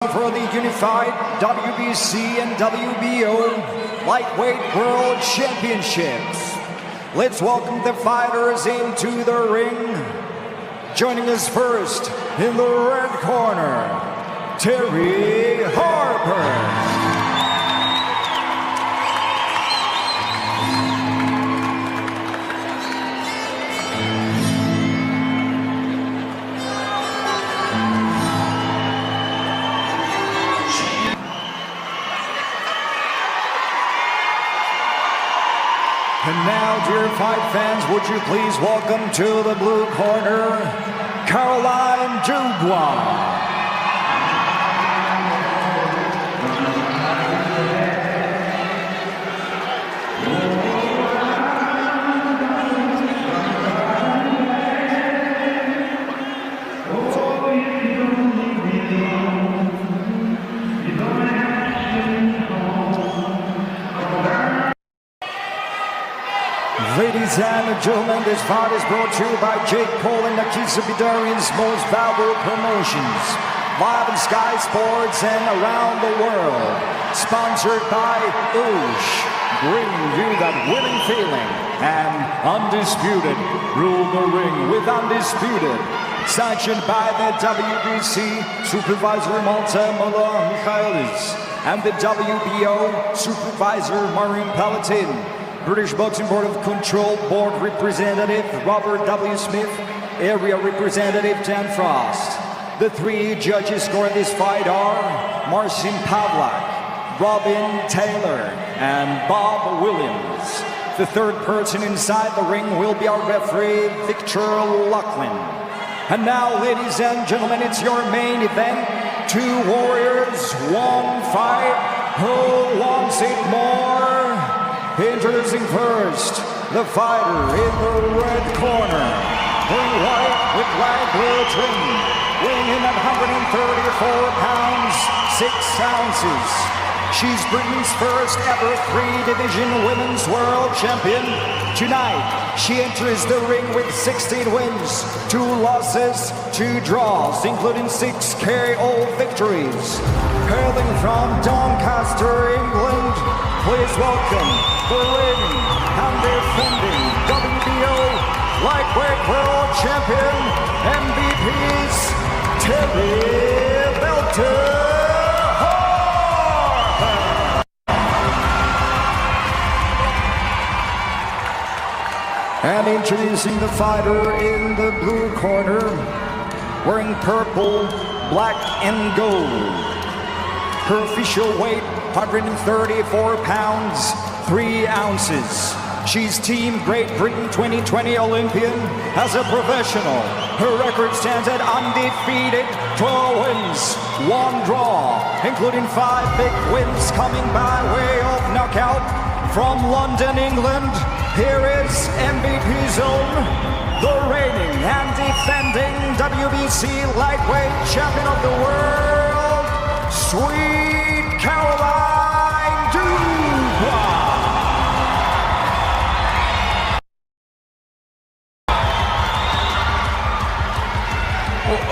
For the unified WBC and WBO Lightweight World Championships. Let's welcome the fighters into the ring. Joining us first in the red corner, Terri Harper. And now, dear fight fans, would you please welcome to the blue corner, Caroline Dubois. Ladies and gentlemen, this fight is brought to you by Jake Paul and Nakisa Bidarian's Most Valuable Promotions, live in Sky Sports and around the world. Sponsored by Oosh, bringing you that winning feeling, and Undisputed, rule the ring with Undisputed. Sanctioned by the WBC Supervisor Malta Michaelis and the WBO Supervisor Maureen Palatin. British Boxing Board of Control Board Representative Robert W. Smith, Area Representative Dan Frost. The three judges scoring this fight are Marcin Pavlak, Robin Taylor, and Bob Williams. The third person inside the ring will be our referee, Victor Lachlan. And now, ladies and gentlemen, it's your main event. Two warriors, one fight. Who wants it more? Introducing first, the fighter in the red corner, wearing white with light blue trim, weighing in at 134 pounds, 6 ounces. She's Britain's first ever 3-division women's world champion. Tonight, she enters the ring with 16 wins, 2 losses, 2 draws, including 6 KO victories. Hailing from Doncaster, England, please welcome the reigning and defending WBO Lightweight World Champion, MVPs, Terri Harper. And introducing the fighter in the blue corner, wearing purple, black, and gold. Her official weight, 134 pounds, 3 ounces. She's Team Great Britain 2020 Olympian. As a professional, her record stands at undefeated, 12 wins, 1 draw, including 5 big wins coming by way of knockout. From London, England, here is MVP Zone, the reigning and defending WBC Lightweight Champion of the World, Sweet Caroline Dubois.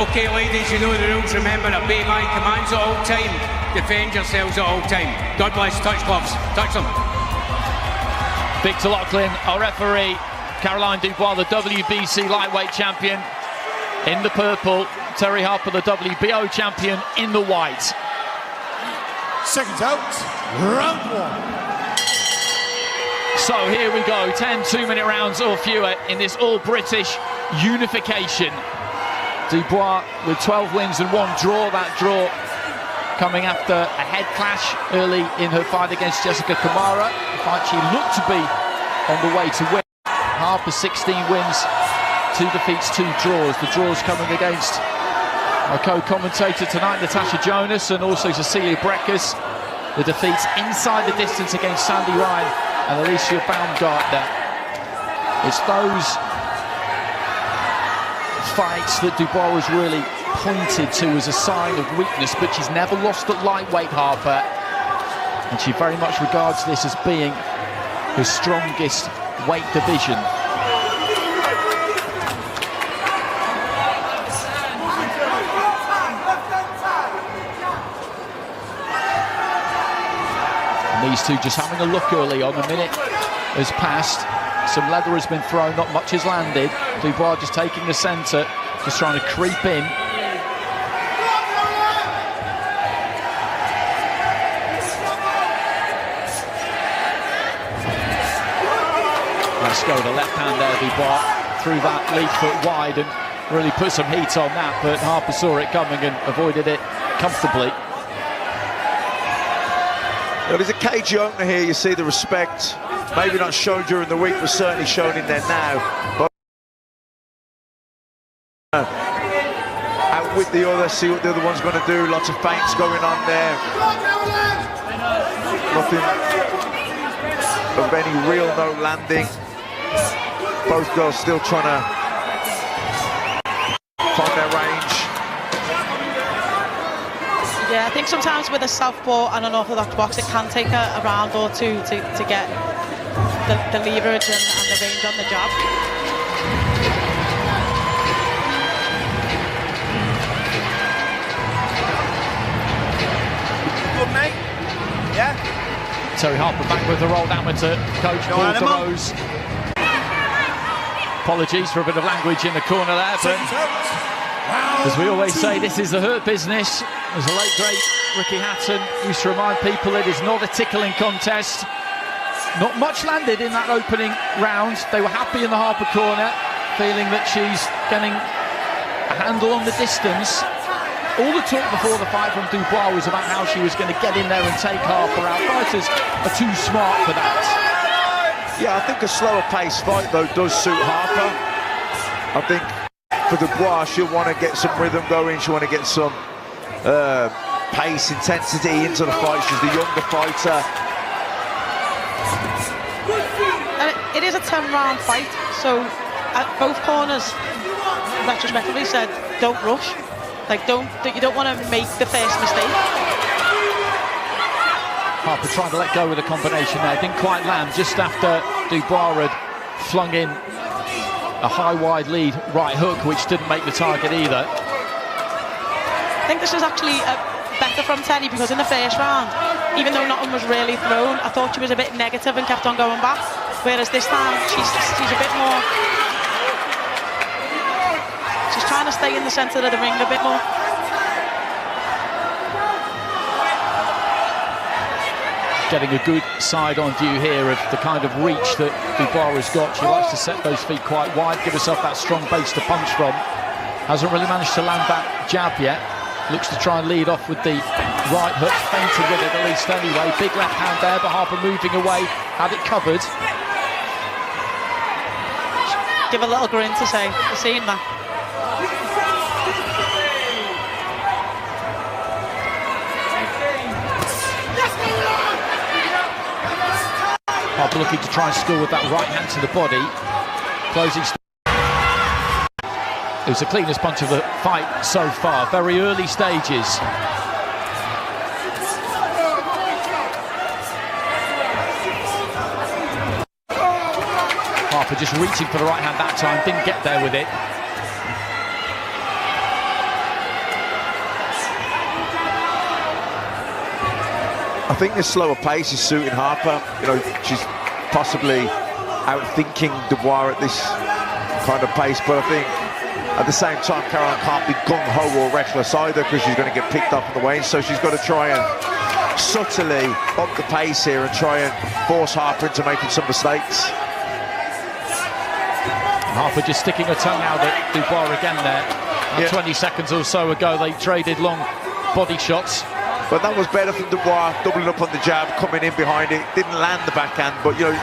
Okay, ladies, you know the rules. Remember, obey my commands at all time. Defend yourselves at all time. God bless. Touch gloves. Touch them. Victor Lachlan, our referee. Caroline Dubois, the WBC lightweight champion, in the purple. Terri Harper, the WBO champion, in the white. Seconds out, round 1. So here we go, 10 2-minute rounds or fewer in this all-British unification. Dubois with 12 wins and 1 draw. That draw coming after a head clash early in her fight against Jessica Kamara. A fight she looked to be on the way to win. Harper 16 wins, 2 defeats, 2 draws. The draws coming against my co-commentator tonight, Natasha Jonas, and also Cecilia Brækhus. The defeats inside the distance against Sandy Ryan and Alicia Baumgartner. It's those fights that Dubois was really pointed to as a sign of weakness, but she's never lost at lightweight, Harper, and she very much regards this as being her strongest weight division. And these two just having a look early on. A minute has passed. Some leather has been thrown, not much has landed. Dubois just taking the centre, just trying to creep in. Let's go, the left hand there, Dubois, threw that lead foot wide and really put some heat on that, but Harper saw it coming and avoided it comfortably. Well, there's a cagey opener here, you see the respect. Maybe not shown during the week, but certainly shown in there now. But out with the other, see what the other one's going to do. Lots of feints going on there. Nothing of any real no landing. Both girls still trying to find their range. Yeah, I think sometimes with a southpaw and an orthodox box, it can take a round or two to get the leverage and the range on the jab. Good, mate. Yeah. Terri Harper back with the rolled amateur coach Paul DeRose. Apologies for a bit of language in the corner there, but as we always say, this is the hurt business. As the late great Ricky Hatton used to remind people, it is not a tickling contest. Not much landed in that opening round. They were happy in the Harper corner, feeling that she's getting a handle on the distance. All the talk before the fight from Dubois was about how she was going to get in there and take Harper out. Fighters are too smart for that. Yeah, I think a slower pace fight though does suit Harper. I think for Dubois, she'll want to get some rhythm going. She'll want to get some pace, intensity into the fight. She's the younger fighter. It is a 10-round fight, so both corners retrospectively said don't rush. Like you don't want to make the first mistake. Harper trying to let go with a combination there, didn't quite land just after Dubois had flung in a high wide lead right hook, which didn't make the target either. I think this is actually better from Terri, because in the first round, even though nothing was really thrown, I thought she was a bit negative and kept on going back. Whereas this time, she's a bit more... She's trying to stay in the centre of the ring a bit more. Getting a good side-on view here of the kind of reach that Dubois has got. She likes to set those feet quite wide, give herself that strong base to punch from. Hasn't really managed to land that jab yet. Looks to try and lead off with the right hook, fainted with it at least anyway. Big left hand there, but Harper moving away, had it covered. Give a little grin to say, you've seen that. Harper looking to try and score with that right hand to the body. Closing. It was the cleanest punch of the fight so far. Very early stages. Harper just reaching for the right hand that time, didn't get there with it. I think the slower pace is suiting Harper. You know, she's possibly outthinking Dubois at this kind of pace, but I think at the same time, Caroline can't be gung-ho or reckless either, because she's going to get picked up on the way, so she's got to try and subtly up the pace here and try and force Harper into making some mistakes. Harper just sticking her tongue out at Dubois again there. Yeah. 20 seconds or so ago, they traded long body shots. But that was better from Dubois, doubling up on the jab, coming in behind it. Didn't land the backhand, but, you know,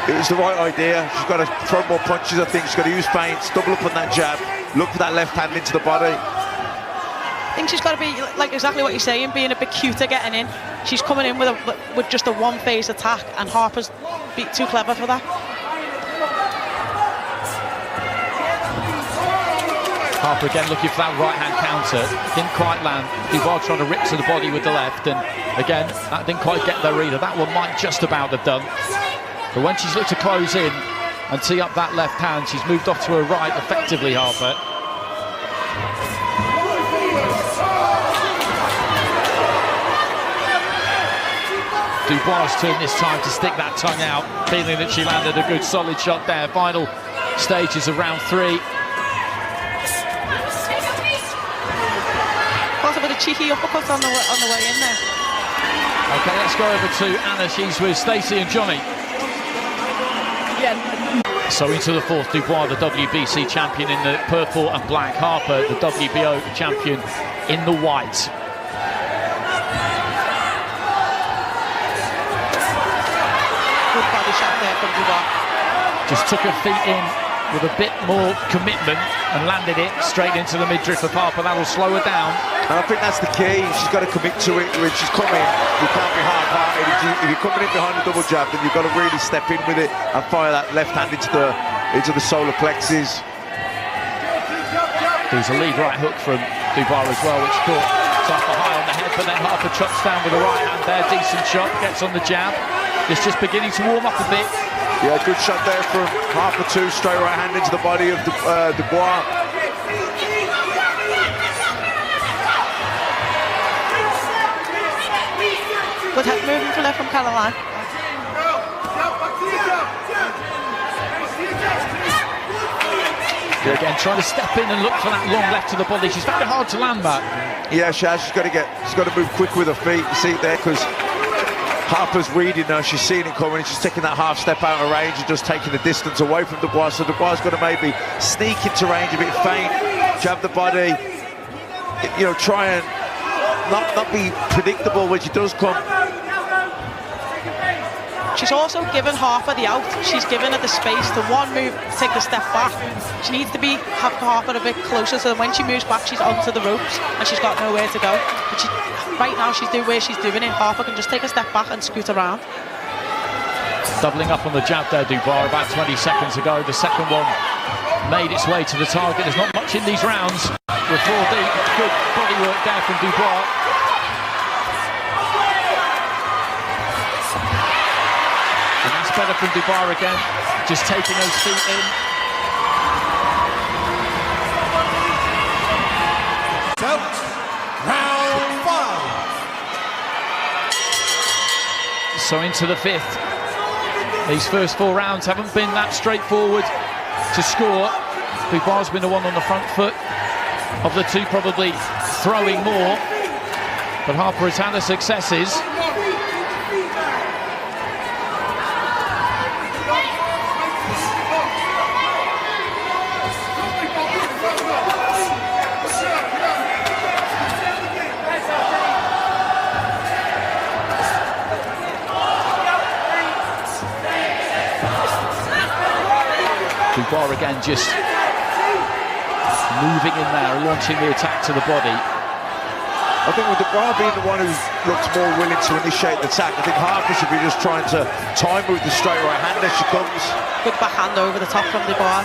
it was the right idea. She's got to throw more punches, I think. She's got to use feints, double up on that jab, look for that left hand into the body. I think she's got to be, like exactly what you're saying, being a bit cuter getting in. She's coming in with just a one-phase attack, and Harper's too clever for that. Harper again looking for that right-hand counter. Didn't quite land. Dubois trying to rip to the body with the left, and again, that didn't quite get there either. That one might just about have done. But when she's looked to close in and tee up that left hand, she's moved off to her right effectively, Harper. Dubois' turn this time to stick that tongue out, feeling that she landed a good solid shot there. Final stages of round 3. Got a bit of cheeky uppercut on the way in there. Okay, let's go over to Anna. She's with Stacey and Johnny. Yeah. So into the 4th, Dubois, the WBC champion in the purple and black. Harper, the WBO champion in the white. Good body shot there from Dubois. Just took her feet in with a bit more commitment and landed it straight into the midriff of Harper. That will slow her down. And I think that's the key. She's got to commit to it. When she's coming, you can't be half-hearted. If you're coming in behind the double jab, then you've got to really step in with it and fire that left hand into the solar plexus. There's a lead right hook from Dubois as well, which caught Harper high on the head, but then Harper chops down with the right hand there. Decent shot, gets on the jab. It's just beginning to warm up a bit. Yeah, good shot there from Harper too. Straight right hand into the body of Dubois. Good head movement from left from Caroline. Again, trying to step in and look for that long left to the body. She's found it hard to land that. Yeah, she has. She's got to move quick with her feet. You see it there, because Harper's reading her. She's seeing it coming. She's taking that half step out of range and just taking the distance away from Dubois. So Dubois' got to maybe sneak into range a bit faint, jab the body. You know, try and not be predictable when she does come. She's also given Harper the out. She's given her the space to one move, take the step back. She needs to have Harper a bit closer, so that when she moves back, she's onto the ropes and she's got nowhere to go. But right now, she's doing where she's doing it. Harper can just take a step back and scoot around. Doubling up on the jab there, Dubois, about 20 seconds ago. The second one made its way to the target. There's not much in these rounds. We're 4 deep. Good body work there from Dubois. Better from Dubois again, just taking those feet in. Out. Round 5. So into the 5th. These first 4 rounds haven't been that straightforward to score. Dubois has been the one on the front foot of the two, probably throwing more. But Harper has had her successes. Dubois again just moving in there, launching the attack to the body. I think with Dubois being the one who looks more willing to initiate the attack, I think Harper should be just trying to time her with the straight right hand as she comes. Good backhand over the top from Dubois.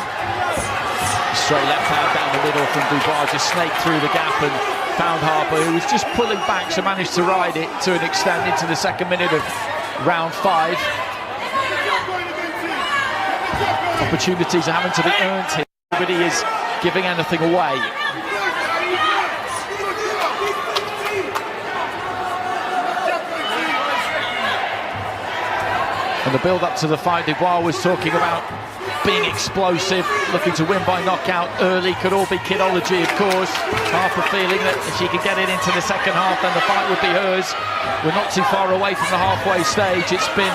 Straight left hand down the middle from Dubois, just snaked through the gap and found Harper, who was just pulling back, so managed to ride it to an extent into the second minute of round 5. Opportunities are having to be earned here. Nobody is giving anything away. And the build-up to the fight, Dubois was talking about being explosive, looking to win by knockout early. Could all be kidology, of course. Harper feeling that if she could get it into the second half, then the fight would be hers. We're not too far away from the halfway stage. It's been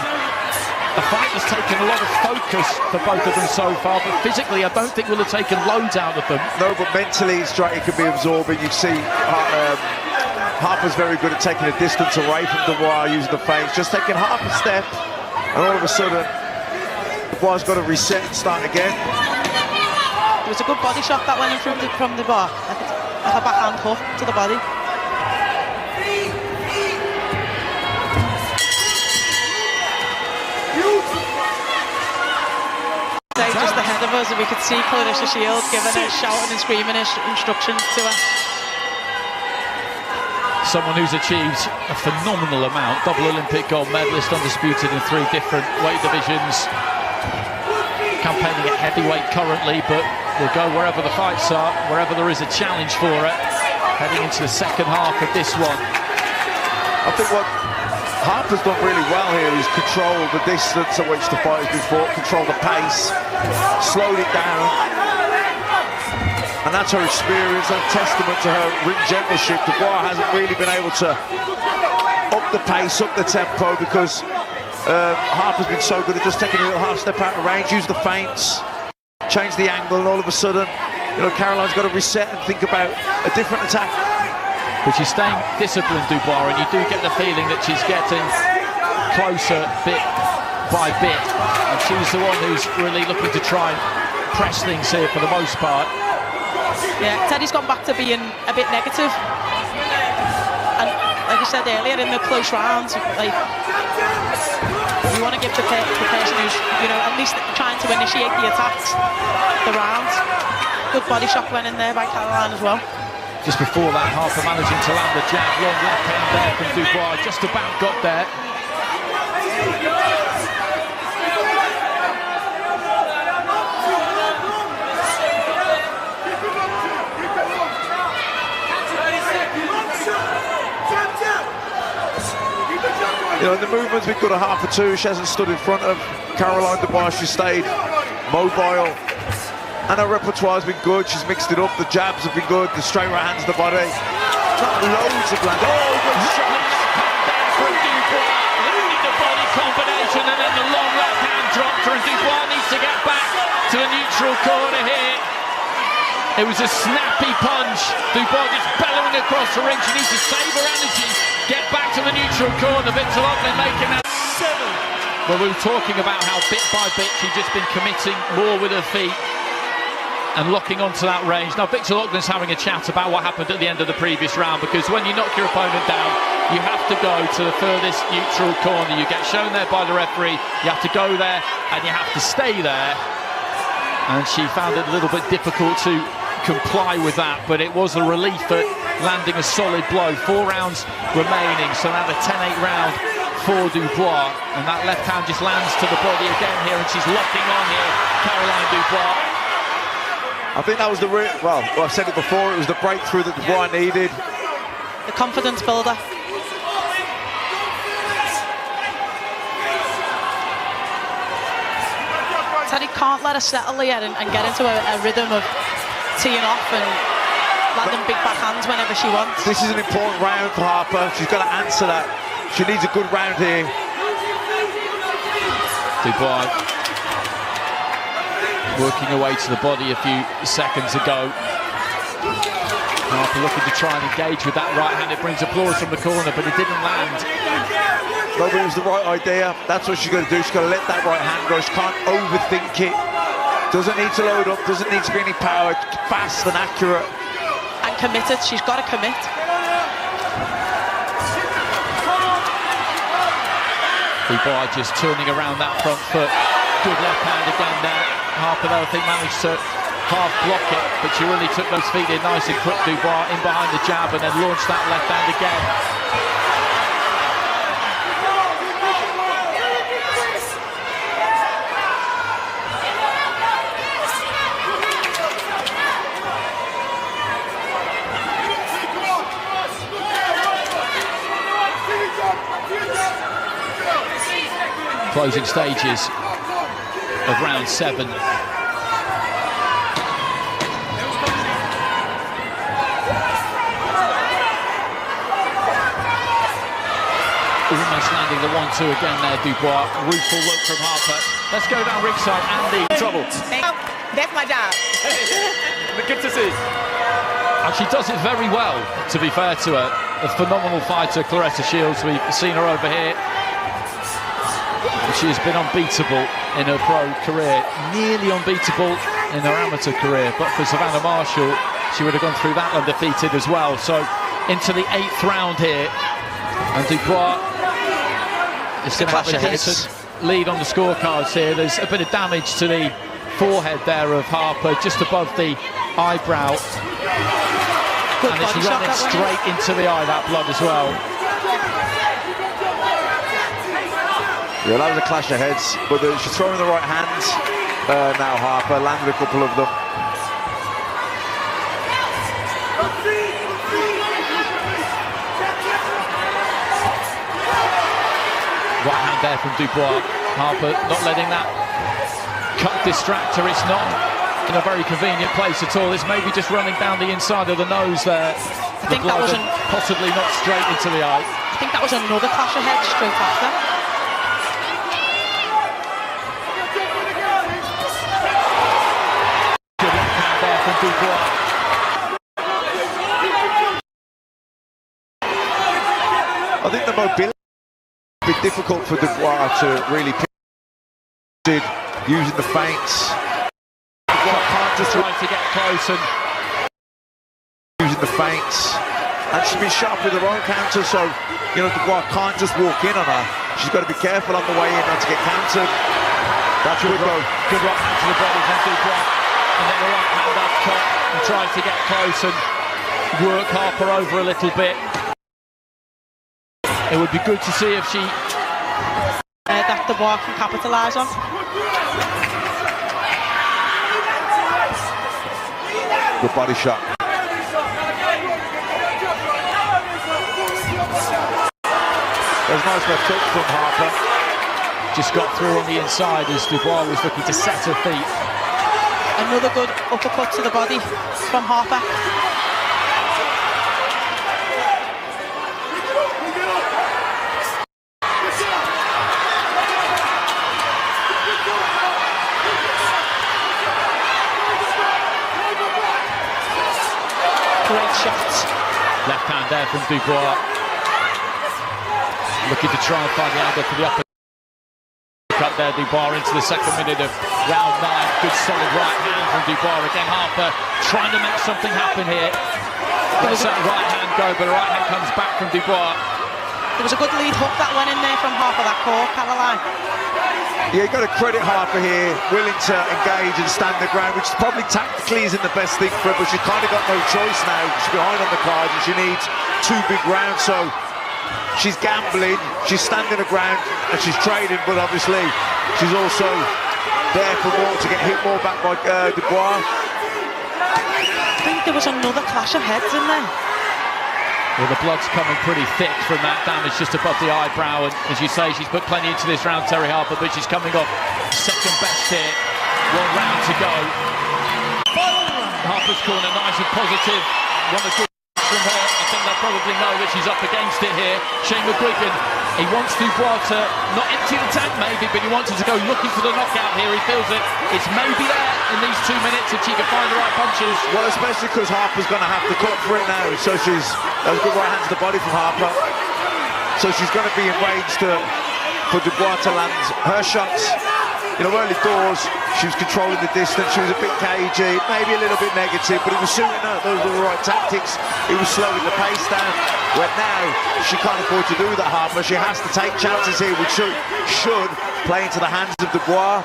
a fight that's taken a lot of focus for both of them so far, but physically I don't think we'll have taken loads out of them. No, but mentally it can be absorbing. You see Harper's very good at taking a distance away from Dubois, using the feints, just taking half a step, and all of a sudden Dubois got to reset and start again. It was a good body shot that went in from Dubois, like a backhand hook to the body. Just ahead of us, and we could see Clarissa Shields giving her shouting and screaming instructions to her. Someone who's achieved a phenomenal amount, double Olympic gold medalist, undisputed in 3 different weight divisions, campaigning at heavyweight currently, but will go wherever the fights are, wherever there is a challenge for her, heading into the second half of this one. I think what Harper's done really well here. He's controlled the distance at which the fight has been fought, controlled the pace, slowed it down. And that's her experience, a testament to her ring generalship. Dubois hasn't really been able to up the pace, up the tempo, because Harper's been so good at just taking a little half step out of range, use the feints, change the angle, and all of a sudden, you know, Caroline's got to reset and think about a different attack. But she's staying disciplined, Dubois, and you do get the feeling that she's getting closer bit by bit. And she's the one who's really looking to try and press things here for the most part. Yeah, Terry's gone back to being a bit negative. And like I said earlier, in the close rounds, like, you want to give the person who's, you know, at least trying to initiate the attacks, the rounds. Good body shot went in there by Caroline as well. Just before that, Harper managing to land the jab, long left hand there from Dubois, just about got there. You know, the movement's been good at Harper too. She hasn't stood in front of Caroline Dubois. She stayed mobile. And her repertoire's been good. She's mixed it up. The jabs have been good. The straight right hands to the body. Not loads of land. Oh, good shot. From Dubois, landing the body combination, and then the long left hand dropped her, and Dubois needs to get back to the neutral corner here. It was a snappy punch. Dubois just bellowing across the ring. She needs to save her energy, get back to the neutral corner. Victor Loughlin making that 7. Well, we were talking about how bit by bit she'd just been committing more with her feet and locking onto that range. Now, Victor Loughlin's having a chat about what happened at the end of the previous round, because when you knock your opponent down, you have to go to the furthest neutral corner. You get shown there by the referee, you have to go there, and you have to stay there. And she found it a little bit difficult to comply with that, but it was a relief at landing a solid blow. 4 rounds remaining, so now the 10-8 round for Dubois, and that left hand just lands to the body again here, and she's locking on here, Caroline Dubois. I think that was the well, I've said it before, it was the breakthrough that Dubois needed. The confidence builder. Terry can't let her settle here and get into a rhythm of teeing off and landing big backhands whenever she wants. This is an important round for Harper. She's got to answer that. She needs a good round here. Dubois working away to the body a few seconds ago. Harper looking to try and engage with that right hand. It brings applause from the corner, but it didn't land. No, but it was the right idea. That's what she's got to do. She's got to let that right hand go. She can't overthink it. Doesn't need to load up. Doesn't need to be any power. Fast and accurate. And committed. She's got to commit. Dubois just turning around that front foot. Good left hand again there. Harper, though, I think managed to half block it, but she really took those feet in nice and quick. Dubois in behind the jab and then launched that left hand again. Closing stages of round 7. Almost landing the 1-2 again there, Dubois. Rueful look from Harper. Let's go down ringside, Andy. Troubled. That's my job. Good to see. And she does it very well, to be fair to her. A phenomenal fighter, Claressa Shields. We've seen her over here. She has been unbeatable in her pro career, nearly unbeatable in her amateur career, but for Savannah Marshall, she would have gone through that undefeated as well. So into the 8th round here, and Dubois is going to have a decent lead on the scorecards here. There's a bit of damage to the forehead there of Harper, just above the eyebrow. Good and it's body shot, running straight into the eye, that blood as well. Yeah, that was a clash of heads, but she's throwing the right hands now, Harper, landed a couple of them. hand there from Dubois. Harper not letting that cut distract her. It's not in a very convenient place at all. It's maybe just running down the inside of the nose there. I think that was possibly not straight into the eye. I think that was another clash of heads straight after. Good left hand there from Dubois. I think the mobility is a bit difficult for Dubois to really pick, using the feints. Dubois can't just try to get close and using the feints. And she's been sharp with her own counter, so, you know, Dubois can't just walk in on her. She's got to be careful on the way in not to get countered. That's good go. Good right hand to the body from Dubois. And then the right hand upcut and tries to get close and work Harper over a little bit. It would be good to see if she... that Dubois can capitalise on. Good body shot. There's nice left hook from Harper. Just got through on the inside as Dubois was looking to set her feet. Another good uppercut to the body from Harper. Great shots. Left hand there from Dubois. Looking to try and find the angle for the upper cut there. Dubois into the second minute of round 9. Good solid right hand from Dubois. Again, Harper trying to make something happen here. Lets that right hand go, but the right hand comes back from Dubois. There was a good lead hook that went in there from Harper, that call, Caroline. Yeah, you've got to credit Harper here, willing to engage and stand the ground, which probably tactically isn't the best thing for her, but she's kind of got no choice now. She's behind on the card and she needs 2 big rounds, so she's gambling, she's standing her ground and she's trading, but obviously she's also there for more, to get hit more back by Dubois. I think there was another clash of heads in there. Well, the blood's coming pretty thick from that damage just above the eyebrow, and as you say, she's put plenty into this round, Terri Harper, but she's coming off second best here. 1 round to go. Harper's corner, nice and positive. One of the good from her. I think they'll probably know that she's up against it here. Shane McGuigan, he wants Dubois to not empty the tank maybe, but he wants her to go looking for the knockout here. He feels that it's maybe there in these 2 minutes if she can find the right punches. Well, especially because Harper's going to have to cut for it now, so that was a good right hand to the body from Harper. So she's going to be in range for Dubois to land her shots. You know, early doors, she was controlling the distance, she was a bit cagey, maybe a little bit negative, but it was suiting her. Those were the right tactics. It was slowing the pace down. Where now, she can't afford to do that, Harper. She has to take chances here, which should play into the hands of Dubois.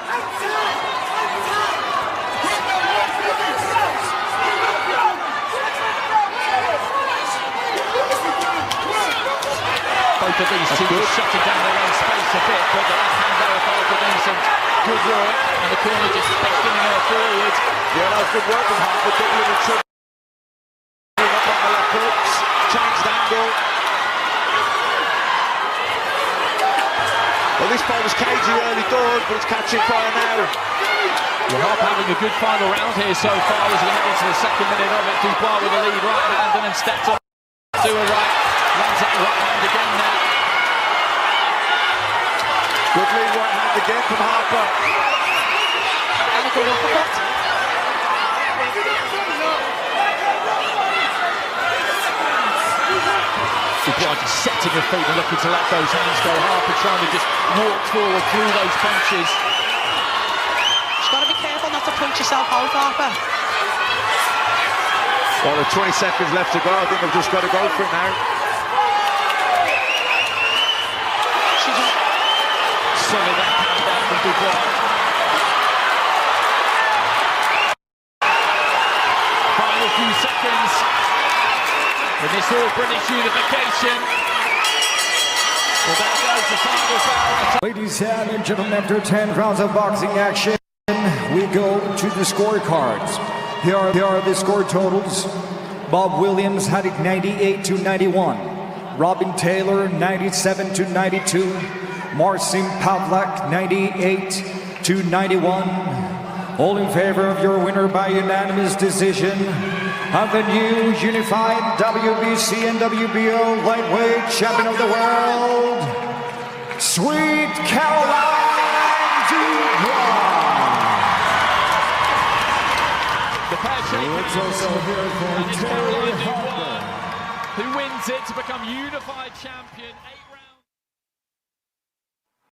Both of these two are shutting down their own space a bit, but the left hand there of Harper doing some good work, and the corner just beckoning her forward. Yeah, that was good work from Harper, doubling the trip. Up on the left hooks, changed angle. Well, this fight was cagey early doors, but it's catching fire now. Well, Harper having a good final round here so far as we head into the second minute of it. Dubois with the lead right hand and then steps up to her right. Lands that right hand again now. Good lead right hand again from Harper. And a good uppercut. Dubois just setting her feet and looking to let those hands go. Harper trying to just walk forward through those punches. She's got to be careful not to punch herself out, Harper. Well, there's 20 seconds left to go. I think they've just got to go for it now. Solid that hand down from Dubois. Final few seconds in this all-British unification. Well, there goes the final bell. Ladies and gentlemen, after 10 rounds of boxing action, we go to the scorecards. Here are the score totals. Bob Williams had it 98-91. Robin Taylor 97-92. Marcin Pavlak, 98-91. All in favor of your winner by unanimous decision of the new unified WBC and WBO lightweight champion of the world, Sweet Caroline Dubois. The pair Let's also hear it for and it's Terri Caroline Harper, Dubois, who wins it to become unified champion.